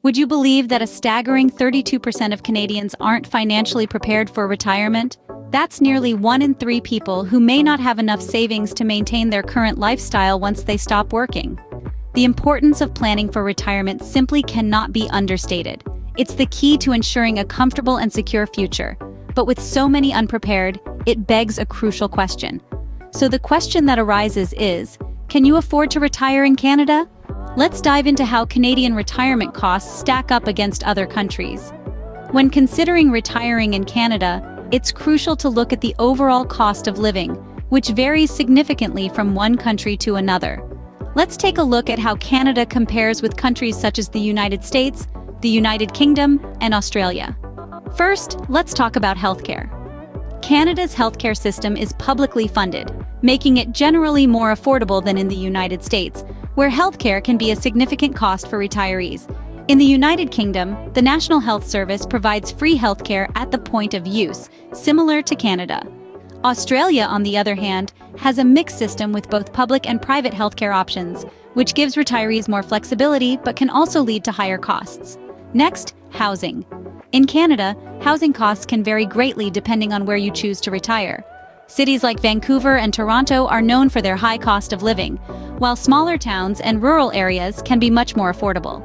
Would you believe that a staggering 32% of Canadians aren't financially prepared for retirement? That's nearly 1 in 3 people who may not have enough savings to maintain their current lifestyle once they stop working. The importance of planning for retirement simply cannot be understated. It's the key to ensuring a comfortable and secure future. But with so many unprepared, it begs a crucial question. So the question that arises is, can you afford to retire in Canada? Let's dive into how Canadian retirement costs stack up against other countries. When considering retiring in Canada, it's crucial to look at the overall cost of living, which varies significantly from one country to another. Let's take a look at how Canada compares with countries such as the United States, the United Kingdom, and Australia. First, let's talk about healthcare. Canada's healthcare system is publicly funded, making it generally more affordable than in the United States, where healthcare can be a significant cost for retirees. In the United Kingdom, the National Health Service provides free healthcare at the point of use, similar to Canada. Australia, on the other hand, has a mixed system with both public and private healthcare options, which gives retirees more flexibility but can also lead to higher costs. Next, housing. In Canada, housing costs can vary greatly depending on where you choose to retire. Cities like Vancouver and Toronto are known for their high cost of living, while smaller towns and rural areas can be much more affordable.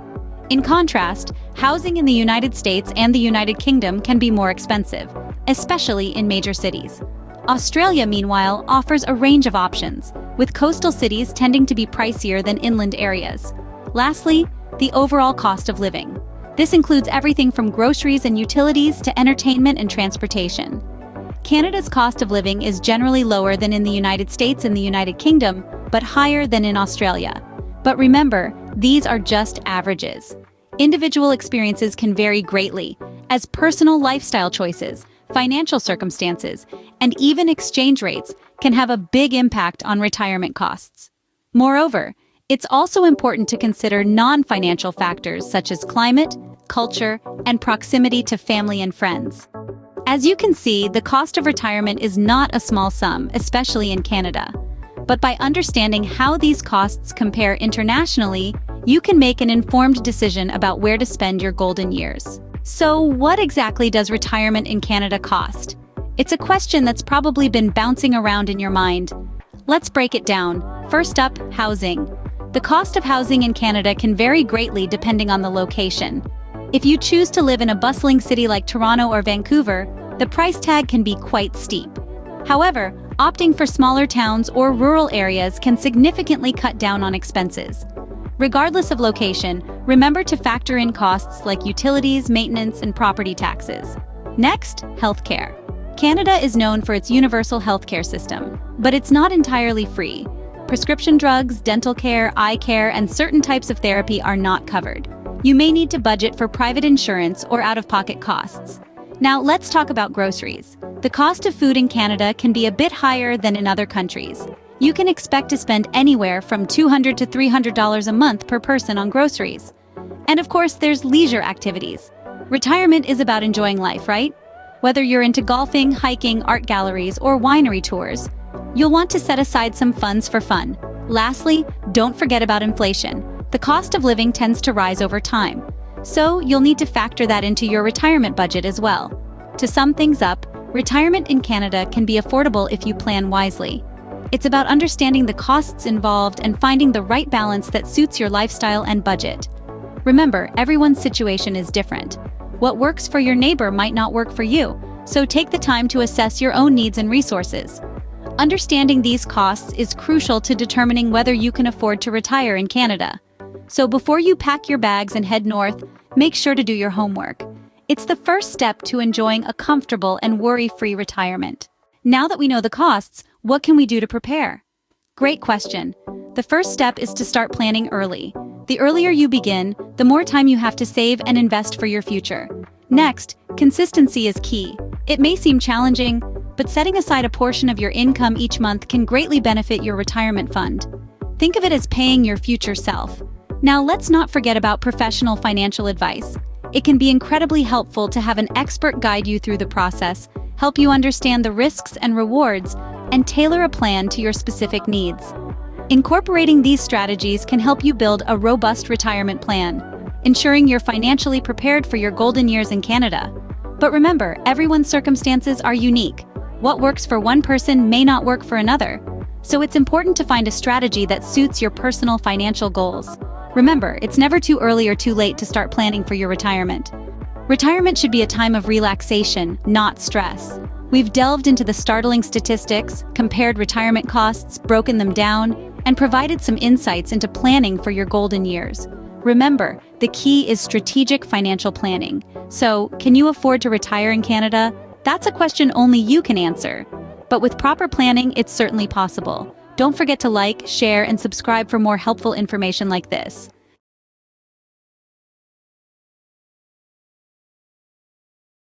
In contrast, housing in the United States and the United Kingdom can be more expensive, especially in major cities. Australia, meanwhile, offers a range of options, with coastal cities tending to be pricier than inland areas. Lastly, the overall cost of living. This includes everything from groceries and utilities to entertainment and transportation. Canada's cost of living is generally lower than in the United States and the United Kingdom, but higher than in Australia. But remember, these are just averages. Individual experiences can vary greatly, as personal lifestyle choices, financial circumstances, and even exchange rates can have a big impact on retirement costs. Moreover, it's also important to consider non-financial factors such as climate, culture, and proximity to family and friends. As you can see, the cost of retirement is not a small sum, especially in Canada. But by understanding how these costs compare internationally, you can make an informed decision about where to spend your golden years. So, what exactly does retirement in Canada cost? It's a question that's probably been bouncing around in your mind. Let's break it down. First up, housing. The cost of housing in Canada can vary greatly depending on the location. If you choose to live in a bustling city like Toronto or Vancouver, the price tag can be quite steep. However, opting for smaller towns or rural areas can significantly cut down on expenses. Regardless of location, remember to factor in costs like utilities, maintenance, and property taxes. Next, healthcare. Canada is known for its universal healthcare system, but it's not entirely free. Prescription drugs, dental care, eye care, and certain types of therapy are not covered. You may need to budget for private insurance or out-of-pocket costs. Now let's talk about groceries. The cost of food in Canada can be a bit higher than in other countries. You can expect to spend anywhere from $200 to $300 a month per person on groceries. And of course, there's leisure activities. Retirement is about enjoying life, right? Whether you're into golfing, hiking, art galleries, or winery tours, you'll want to set aside some funds for fun. Lastly, don't forget about inflation. The cost of living tends to rise over time, so you'll need to factor that into your retirement budget as well. To sum things up, retirement in Canada can be affordable if you plan wisely. It's about understanding the costs involved and finding the right balance that suits your lifestyle and budget. Remember, everyone's situation is different. What works for your neighbor might not work for you, so take the time to assess your own needs and resources. Understanding these costs is crucial to determining whether you can afford to retire in Canada. So before you pack your bags and head north, make sure to do your homework. It's the first step to enjoying a comfortable and worry-free retirement. Now that we know the costs, what can we do to prepare? Great question. The first step is to start planning early. The earlier you begin, the more time you have to save and invest for your future. Next, consistency is key. It may seem challenging, but setting aside a portion of your income each month can greatly benefit your retirement fund. Think of it as paying your future self. Now, let's not forget about professional financial advice. It can be incredibly helpful to have an expert guide you through the process, help you understand the risks and rewards, and tailor a plan to your specific needs. Incorporating these strategies can help you build a robust retirement plan. ensuring you're financially prepared for your golden years in Canada. But remember, everyone's circumstances are unique. What works for one person may not work for another. So it's important to find a strategy that suits your personal financial goals. Remember, it's never too early or too late to start planning for your retirement. Retirement should be a time of relaxation, not stress. We've delved into the startling statistics, compared retirement costs, broken them down, and provided some insights into planning for your golden years. Remember, the key is strategic financial planning. So, can you afford to retire in Canada? That's a question only you can answer. But with proper planning, it's certainly possible. Don't forget to like, share, and subscribe for more helpful information like this.